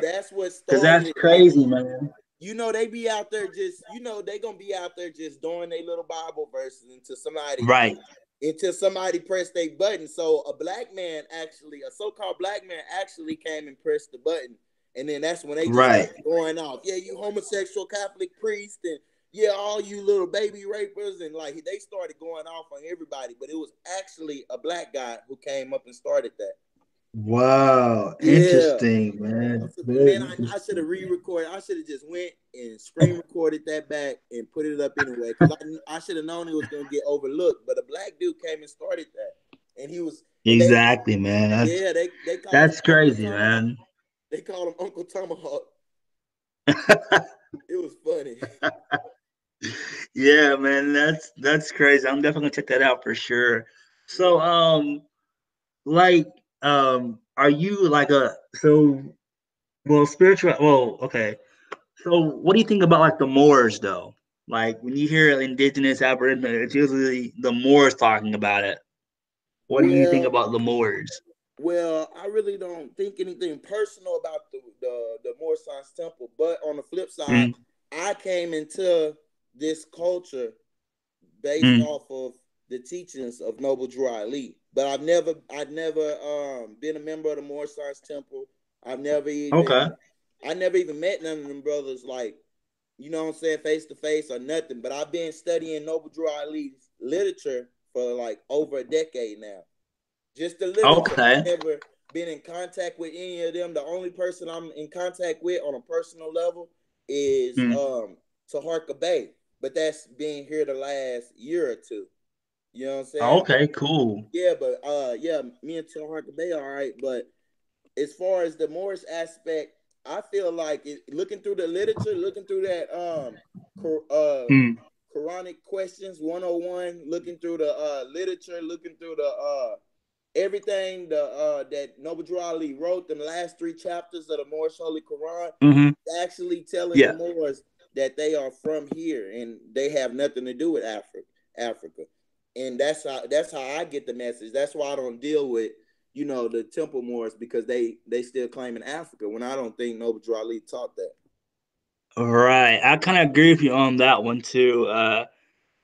that's what Because started that's it. Like, crazy, man. they be out there just, they gonna be out there just doing their little Bible verses Right. until somebody pressed a button. So a black man actually, a so-called black man actually came and pressed the button. And then that's when they just Right. started going off. Yeah, you homosexual Catholic priest, and yeah, all you little baby rapers, and like they started going off on everybody. But it was actually a black guy who came up and started that. Wow. Yeah. Interesting, man. Very Man, I should have interesting. re-recorded. I should have just went and screen recorded that back and put it up anyway, because I should have known it was gonna get overlooked. But a black dude came and started that, and he was, and they, Exactly, man. yeah, they called him That's Uncle crazy, Tomahawk. man. They called him Uncle Tomahawk. It was funny. Yeah, man, that's crazy. I'm definitely gonna check that out for sure. Yeah. So, like, are you like a so well spiritual? Well, okay. So, what do you think about like the Moors though? Like when you hear Indigenous Aboriginal, it's usually the Moors talking about it. What do you think Well, about the Moors? I really don't think anything personal about the Moorish Science Temple. But on the flip side, Mm, I came into this culture based mm, off of the teachings of Noble Drew Ali. But I've never been a member of the Moorish Science Temple. I've never okay. even, I never even met none of them brothers, like, what I'm saying, face to face or nothing. But I've been studying Noble Drew Ali's literature for like over a decade now. Just the literature. Okay. I've never been in contact with any of them. The only person I'm in contact with on a personal level is Mm, Taharka Bay, but that's been here the last year or two. You know what I'm saying? But okay. Cool. yeah, but yeah, me and Taharka Bay all right. But as far as the Moorish aspect, I feel like looking through the literature, looking through that Mm, Quranic questions 101, looking through the literature, looking through the everything that Noble Drew Ali wrote, the last three chapters of the Moorish Holy Quran, mm-hmm. actually telling the Yeah. Moors that they are from here and they have nothing to do with Africa. And that's how I get the message. That's why I don't deal with the Temple Moors, because they still claim in Africa when I don't think Noble Drew Ali taught that. Right. I kind of agree with you on that one too.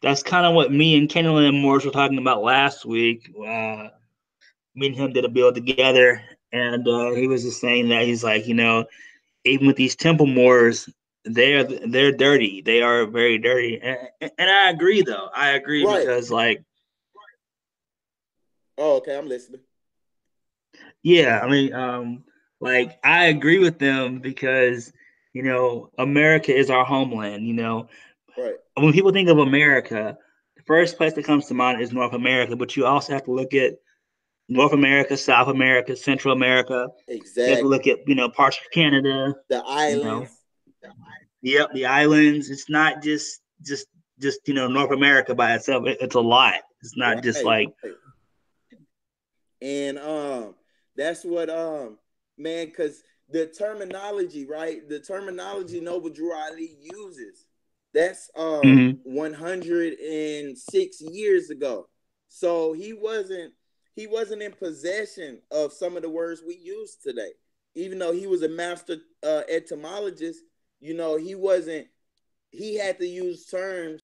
That's kind of what me and Canaanland Morris were talking about last week. Me and him did a build together, and he was just saying that he's like, even with these temple Moors, they're dirty. They are very dirty, and I agree though. I agree Right. because like, Oh, okay, I'm listening. yeah, I mean, like I agree with them because America is our homeland. Right. When people think of America, the first place that comes to mind is North America, but you also have to look at North America, South America, Central America. You have to Exactly. look at parts of Canada. The You know, islands. yep, the islands. It's not just North America by itself. It's a lot. It's not just Right. like Right. And that's what man, because the terminology, right? The terminology Noble Drew Ali uses, that's mhm. 106 years ago. So he wasn't in possession of some of the words we use today. Even though he was a master etymologist, he wasn't he had to use terms.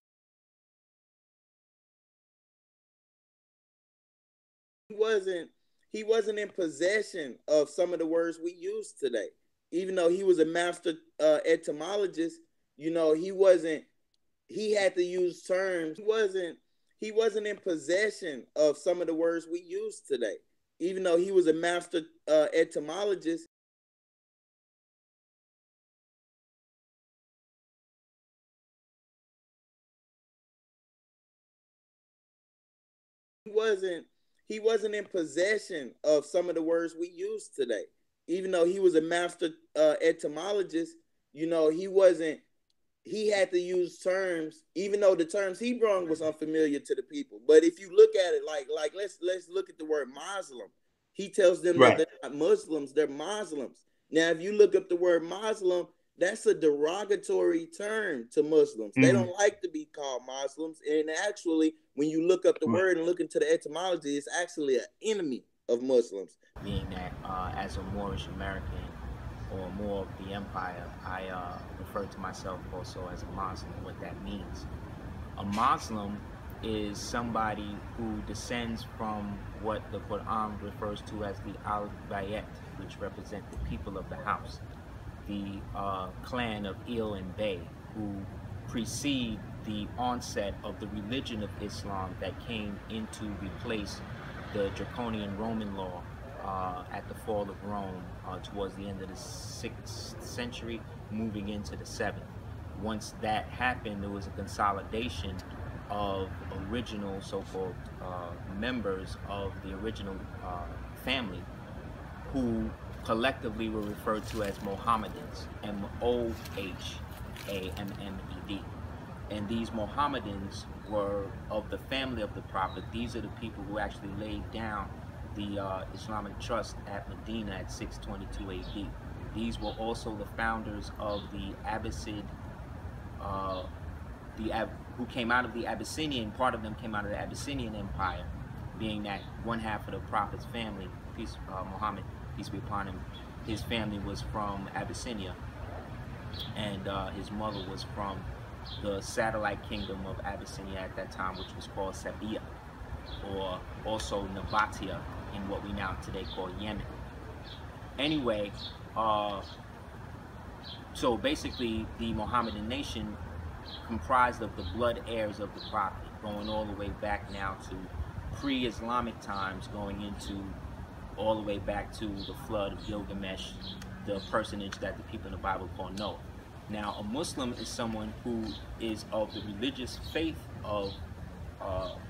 Wasn't he wasn't in possession of some of the words we use today. Even though he was a master etymologist, he wasn't he had to use terms. He wasn't in possession of some of the words we use today. Even though he was a master etymologist, he wasn't he wasn't in possession of some of the words we use today. Even though he was a master etymologist, he wasn't he had to use terms, even though the terms he brought was unfamiliar to the people. But if you look at it, like let's look at the word Muslim. He tells them that Right. they're not Muslims, they're Muslims. Now, if you look up the word Muslim, that's a derogatory term to Muslims. They Mm, don't like to be called Muslims. And actually, when you look up the right. word and look into the etymology, it's actually an enemy of Muslims. Being that as a Moorish American, or more of the empire, I refer to myself also as a Muslim. What that means. A Muslim is somebody who descends from what the Quran refers to as the Al-Bayt, which represent the people of the house, the clan of Il and Bay, who precede the onset of the religion of Islam that came in to replace the draconian Roman law at the fall of Rome towards the end of the 6th century, moving into the 7th. Once that happened, there was a consolidation of original so-called members of the original family, who collectively were referred to as Mohammedans, Mohammed. And these Mohammedans were of the family of the Prophet. These are the people who actually laid down the Islamic trust at Medina at 622 AD. These were also the founders of the Abbasid, who came out of the Abyssinian, part of them came out of the Abyssinian Empire, being that one half of the Prophet's family, Muhammad, peace be upon him, his family was from Abyssinia, and his mother was from the satellite kingdom of Abyssinia at that time, which was called Sabia, or also Nabatea in what we now today call Yemen. Anyway, so basically the Mohammedan nation comprised of the blood heirs of the Prophet, going all the way back now to pre-Islamic times, going into all the way back to the flood of Gilgamesh, the personage that the people in the Bible call Noah. Now, a Muslim is someone who is of the religious faith of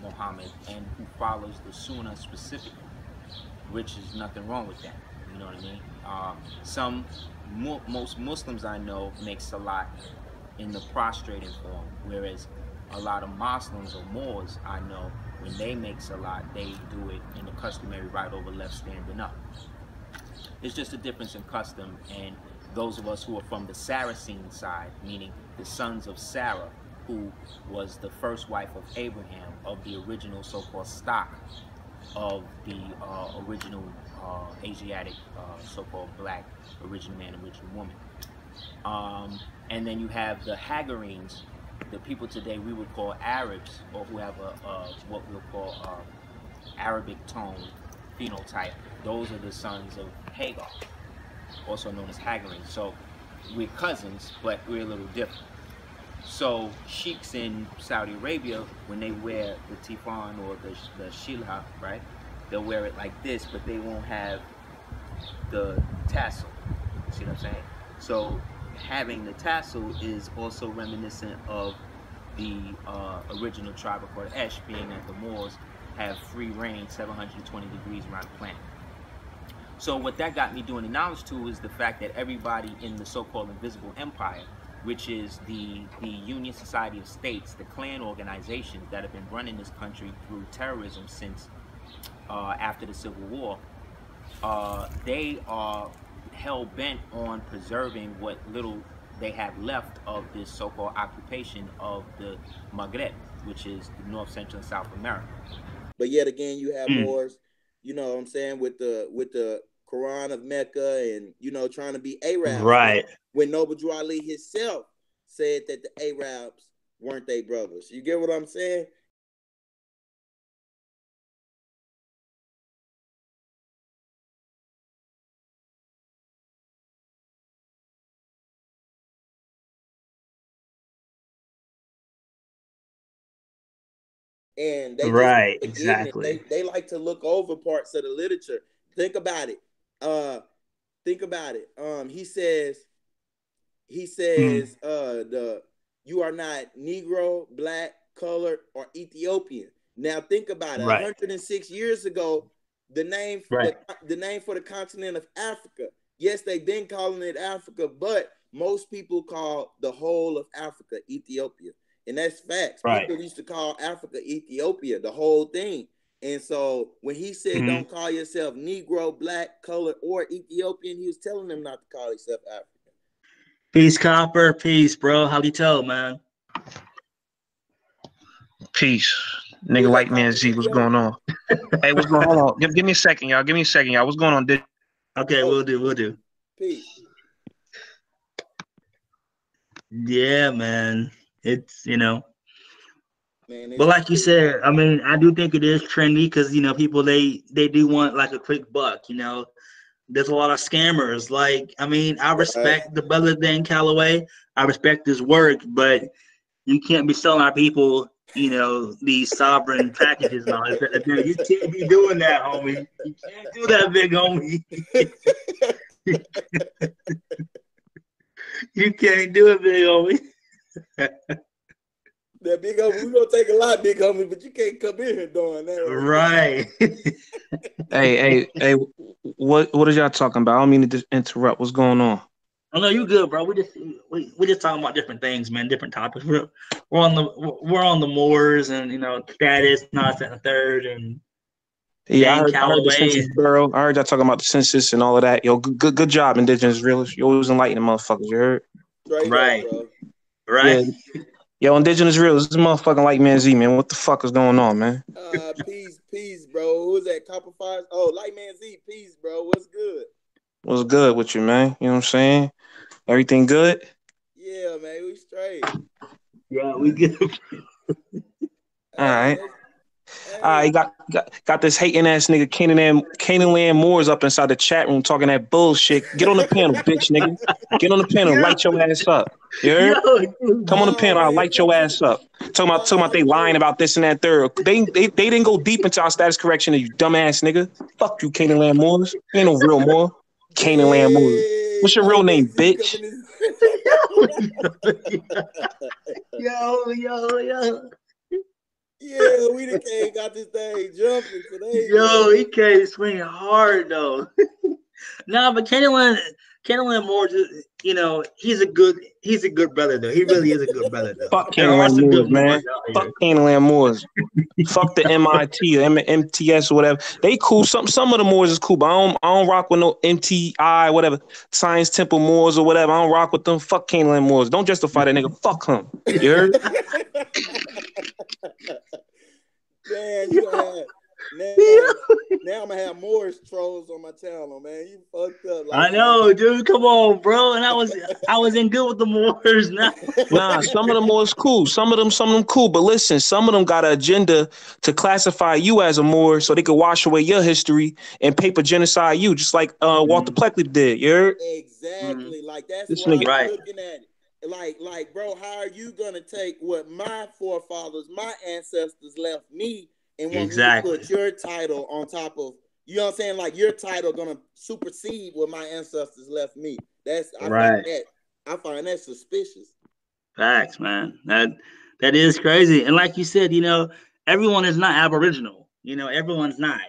Muhammad and who follows the Sunnah specifically, which is nothing wrong with that. You know what I mean? Most Muslims I know make salat in the prostrating form, whereas a lot of Muslims or Moors I know, when they make salat, they do it in the customary right over left standing up. It's just a difference in custom, and those of us who are from the Saracen side, meaning the sons of Sarah, who was the first wife of Abraham, of the original so-called stock of the original Asiatic so-called black original man, original woman. And then you have the Hagarenes, the people today we would call Arabs, or who have what we'll call Arabic tone phenotype. Those are the sons of Hagar, also known as Hagarenes. So we're cousins, but we're a little different. So sheiks in Saudi Arabia, when they wear the tifan or the shilha, right, they'll wear it like this, but they won't have the tassel. See what I'm saying? So having the tassel is also reminiscent of the original tribe of Quraysh, being that the Moors have free reign 720 degrees around the planet. So what that got me doing the knowledge to is the fact that everybody in the so-called Invisible Empire, which is the Union Society of States, the clan organizations that have been running this country through terrorism since after the Civil War, they are hell-bent on preserving what little they have left of this so-called occupation of the Maghreb, which is the North, Central, and South America. But yet again, you have Moors, you know what I'm saying, with the Quran of Mecca and, you know, trying to be Arabs. Right. When Noble Drew Ali himself said that the Arabs weren't they brothers. You get what I'm saying? And they right, just exactly. They like to look over parts of the literature. Think about it. He says you are not Negro, black, colored, or Ethiopian. Now think about it. Right. 106 years ago, the name for the continent of Africa. Yes, they've been calling it Africa, but most people call the whole of Africa Ethiopia. And that's facts. Right. People used to call Africa Ethiopia, the whole thing. And so when he said don't call yourself Negro, black, colored, or Ethiopian, he was telling them not to call himself African. Peace, Copper. Peace, bro. How do you tell, man? Peace. Nigga White Man Z, what's going on? Hey, what's going on? Give me a second, y'all. Give me a second, y'all. What's going on? Okay, we'll do. Peace. Yeah, man. It's Man, but it's like you crazy. said, I mean, I do think it is trendy because people they do want like a quick buck. There's a lot of scammers. Like, I mean, I Right. respect the brother Dan Calloway. I respect his work, but you can't be selling our people, these sovereign packages and all that. You can't be doing that, homie. You can't do that, big homie. You can't do it, big homie. That big homie, we gonna take a lot, big homie, but you can't come in here doing that. Right. Hey, what are y'all talking about? I don't mean to interrupt. What's going on? Oh no, you good, bro. We just talking about different things, man. Different topics. We're on the Moors and status, not and the third, and Yeah, Dan I heard the Calloway. Census Bureau. I heard y'all talking about the census and all of that. Yo, good job, Indigenous realists. You always enlightening motherfuckers. You heard? Straight up, Right. bro. Right. Yeah. Yo, Indigenous realists. This motherfucking Light Man Z, man. What the fuck is going on, man? Peace, bro. Who's that? Copper Fires? Oh, Light Man Z, peace, bro. What's good? What's good with you, man? You know what I'm saying? Everything good? Yeah, man, we straight. Yeah, we good. All right. Hey, Got this hating ass nigga Canaanland Moors up inside the chat room talking that bullshit. Get on the panel, bitch, nigga. Get on the panel, Yo, light your ass up. You heard? yo, Come on the oh panel, I'll man, light your ass up. Talking about they lying about this and that third. They didn't go deep into our status correction, you dumbass nigga. Fuck you, Canaanland Moors. You ain't no real Moor. Canaanland Moors. What's dang, your real Light Man name, Z bitch? coming in. yo. Yeah, we the king got this thing jumping today, Yo, man. he came swinging hard though. No, but Canaanland Moore, he's a good brother though. He really is a good brother though. Fuck There are Canaanland some Moors, good man. Moors out Fuck here. Canaanland Moors. Fuck the MIT or MTS or whatever. They cool. Some of the Moors is cool, but I don't rock with no MTI, whatever. Science Temple Moors or whatever. I don't rock with them. Fuck Canaanland Moors. Don't justify that nigga. Fuck him. You heard? Man, you gonna have now I'm gonna have Moorish trolls on my channel, man. You fucked up, I like man. know, dude. Come on, bro. And I was in good with the Moors now. Nah, some of them Moors cool. Some of them cool. But listen, some of them got an agenda to classify you as a Moor so they could wash away your history and paper genocide you, just like Walter Plekley did. You heard? Exactly. Like that's This where I nigga. be Right. looking at it. Like, bro, how are you gonna take what my forefathers, my ancestors left me and want me to Exactly. put your title on top of, you know what I'm saying? Like your title gonna supersede what my ancestors left me. Right. I find that suspicious. Facts, man. That is crazy. And like you said, everyone is not Aboriginal. Everyone's not.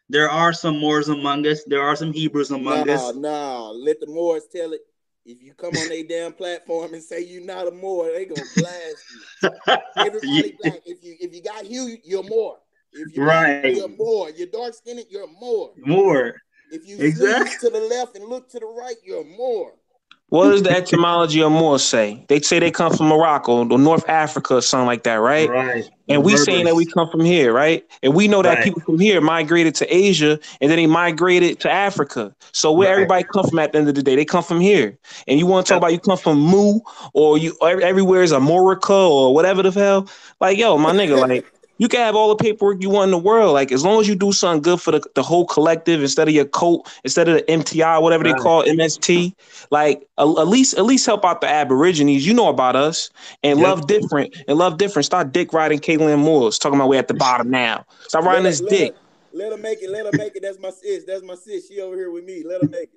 There are some Moors among us. There are some Hebrews among us. Nah. Let the Moors tell it. If you come on their damn platform and say you're not a Moor, they gonna blast you. Everybody black. If you got hue, you're Moor. If you're right. black, you're Moor. You're dark skinned, you're Moor. Moor. If you exactly. sneeze to the left and look to the right, you're Moor. What does the etymology of Moor say? They say they come from Morocco or North Africa or something like that, right? Right. And we saying that we come from here, right? And we know that right. people from here migrated to Asia and then they migrated to Africa. So where everybody come from at the end of the day, they come from here. And you want to talk about you come from Mu or you everywhere is a Morica or whatever the hell? Like, yo, my nigga, like you can have all the paperwork you want in the world. Like, as long as you do something good for the whole collective instead of your coat, instead of the MTI, whatever they call MST, like at least help out the Aborigines. You know about us and love different. Start dick riding Caitlin Moores. Talking about we at the bottom now. Stop riding this dick. Let her make it. That's my sis. She over here with me. Let her make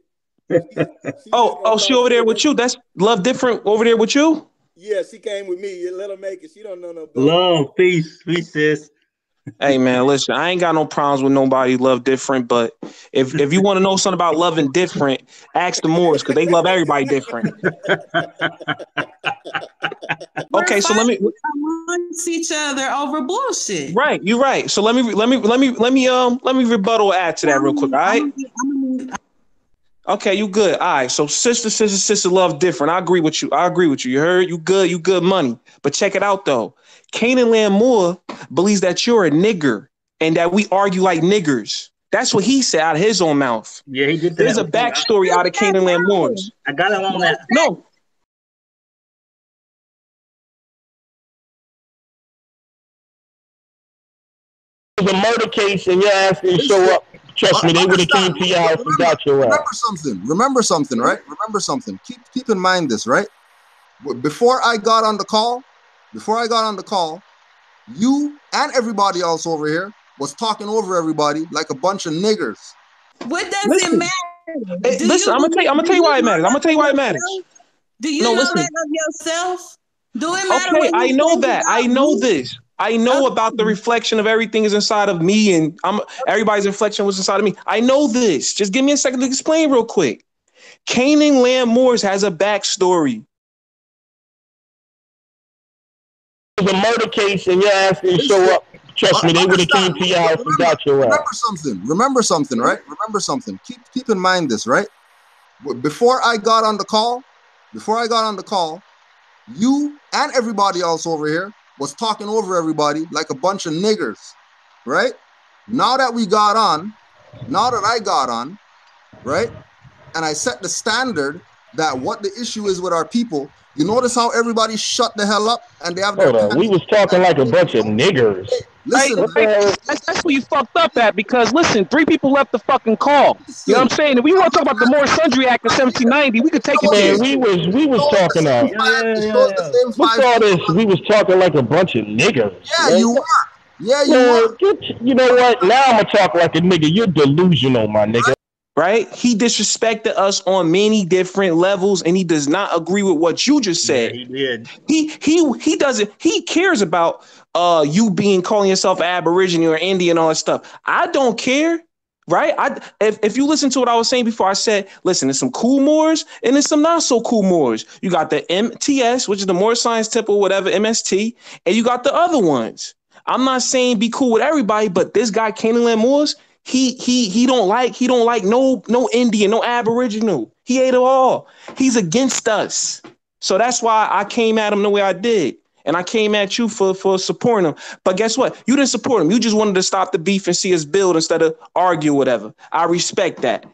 it. She over there with you. That's love different over there with you. Yeah, she came with me. Let her make it. She don't know no better. Love, peace, sis. Hey man, listen, I ain't got no problems with nobody love different, but if you want to know something about loving different, ask the Moors because they love everybody different. Okay, so let me amongst each other over bullshit. Right, you're right. So let me rebuttal add to that real quick. All right. Okay, you good. All right. So sister, love different. I agree with you. You heard? You good money. But check it out though. Canaanland Moore believes that you're a nigger and that we argue like niggers. That's what he said out of his own mouth. Yeah, he did that. There's a backstory out of Canaanland Moors. I got him on that. No. It was a murder case and your ass didn't show up. Trust me, they would have came to your house and got your ass. Remember something, right? Remember something. Keep in mind this, right? Before I got on the call, you and everybody else over here was talking over everybody like a bunch of niggers. What does it matter? Listen, I'm gonna tell you why it matters. Do you know that of yourself? Do it matter? Okay, I know that. I know this. I know about the reflection of everything is inside of me, and everybody's reflection was inside of me. I know this. Just give me a second to explain real quick. Canaanland Moors has a backstory. It was a murder case and your ass didn't show up. Trust me, they would have came to your house and got your ass. Remember something, right? Remember something. Keep in mind this, right? Before I got on the call, you and everybody else over here was talking over everybody like a bunch of niggers, right? Now that I got on, right? And I set the standard that what the issue is with our people. You notice how everybody shut the hell up and they have their we was talking like a bunch of niggers. Listen, that's where you fucked up at, because listen, 3 people left the fucking call. You know what I'm saying? If we want to talk about the Moorish Sundry Act of 1790, we could take it there. We was talking we saw this. We was talking like a bunch of niggers. Yeah, right? You were. Yeah, you were. You know what? Now I'm gonna talk like a nigga. You're delusional, my nigga. Right? He disrespected us on many different levels, and he does not agree with what you just said. Yeah, he did. He doesn't. He cares about you calling yourself Aborigine or Indian and all that stuff. I don't care. Right? If you listen to what I was saying before, I said, listen, there's some cool Moors and there's some not so cool Moors. You got the MTS, which is the Moorish Science Temple, whatever, MST, and you got the other ones. I'm not saying be cool with everybody, but this guy, Canaanland Moors, he don't like no Indian, no Aboriginal. He ate it all. He's against us. So that's why I came at him the way I did. And I came at you for supporting him. But guess what? You didn't support him. You just wanted to stop the beef and see us build instead of argue or whatever. I respect that.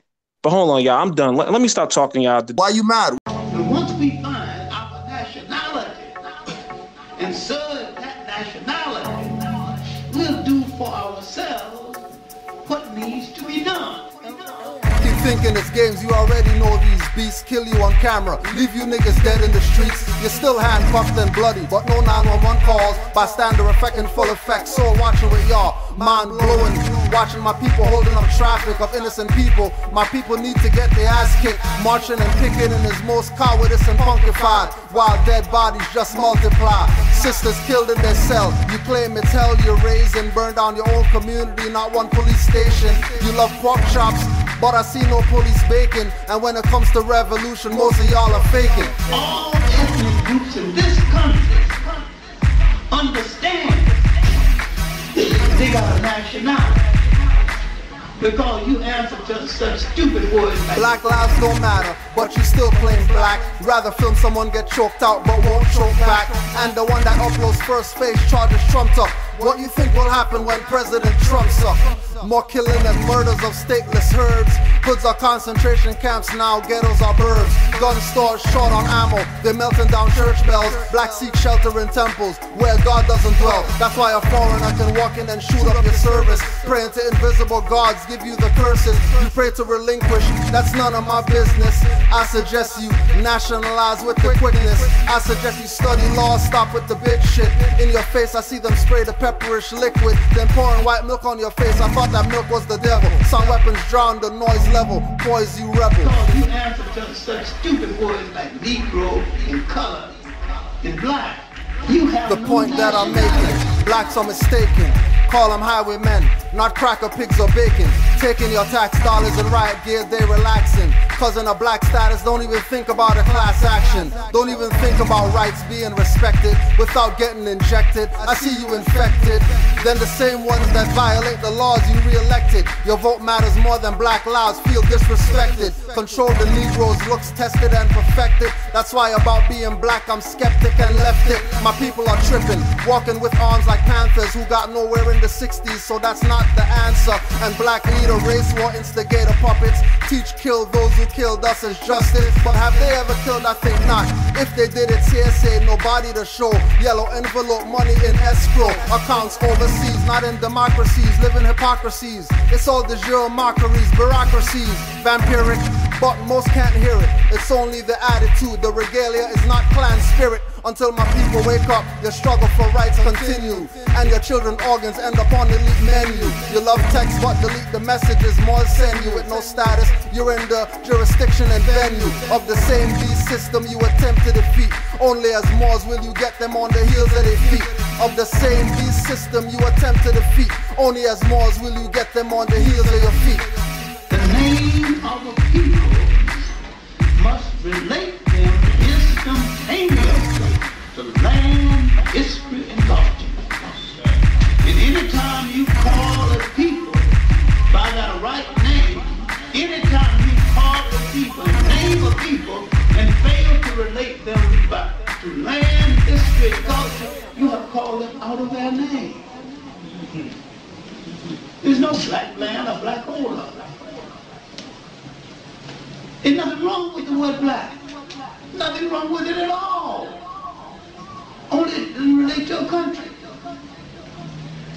But hold on, y'all. I'm done. Let me stop talking, y'all. Why you mad? And once we find our nationality and serve that nationality, we'll do for ourselves what needs to be done. Keep thinking it's games, you already know these beasts kill you on camera, leave you niggas dead in the streets. You're still handcuffed and bloody, but no 911 calls. Bystander effect in full effect, so watching with y'all, mind blowing. Watching my people holding up traffic of innocent people. My people need to get their ass kicked. Marching and picketing is most cowardice and funkified, while dead bodies just multiply. Sisters killed in their cell. You claim it's hell, you raised and burned down your own community, not one police station. You love pork chops, but I see no police bacon. And when it comes to revolution, most of y'all are faking. All ethnic groups in this country understand they got a nationality. Because you answer to such stupid words like Black lives don't matter, but you still claim black. Rather film someone get choked out but won't choke back. And the one that uploads first face charges trumped up. What you think will happen when President Trump's up? More killing and murders of stateless herds. Hoods are concentration camps now, ghettos are burbs. Gun stores short on ammo, they're melting down church bells. Blacks seek shelter in temples where God doesn't dwell. That's why a foreigner can walk in and shoot up your service. Praying to invisible gods give you the curses. You pray to relinquish, that's none of my business. I suggest you nationalize with the quickness. I suggest you study law, stop with the bitch shit. In your face I see them spray the pepperish liquid, then pouring white milk on your face. I thought that milk was the devil. Some weapons drown the noise level. Poise you rebel. because you answer to such stupid words like Negro and color and black. You have The no point that I'm nationality. making, blacks are mistaken. Call them highwaymen, not cracker pigs or bacon. Taking your tax dollars and riot gear, they relaxing. Cause in a black status, don't even think about a class action. Don't even think about rights being respected without getting injected. I see you infected. Then the same ones that violate the laws you re-elected. Your vote matters more than black lives, feel disrespected. Control the Negroes, looks tested and perfected. That's why about being black, I'm skeptic and left it. My people are tripping, walking with arms like panthers who got nowhere in the 60s, so that's not the answer. And black leader race war instigator puppets teach kill those who killed us as justice, but have they ever killed? I think not. If they did, it's hearsay, nobody to show. Yellow envelope, money in escrow, accounts overseas, not in democracies, live in hypocrisies. It's all de jure mockeries, bureaucracies, vampiric, but most can't hear it. It's only the attitude, the regalia is not clan spirit. Until my people wake up, your struggle for rights continue, and your children's organs end up on the elite menu. You love text but delete the messages more send you with no status. You're in the jurisdiction and venue of the same beast system you attempt to defeat. Only as Moors will you get them on the heels of their feet. Of the same beast system you attempt to defeat. Only as Moors will you get them on the heels of your feet. The name of a people must relate them instantaneously to land, history, and culture. And anytime you call a people by their right name, anytime you call a people, name a people, and fail to relate them back to land, history, and culture, you have called them out of their name. There's no black land or black hole. There's nothing wrong with the word black. Nothing wrong with it at all. Only it doesn't relate to a country.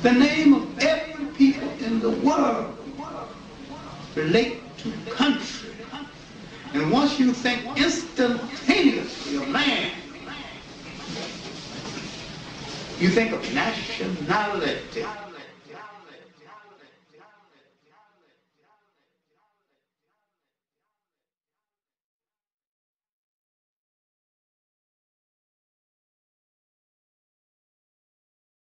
The name of every people in the world relate to country. And once you think instantaneously of land, you think of nationality.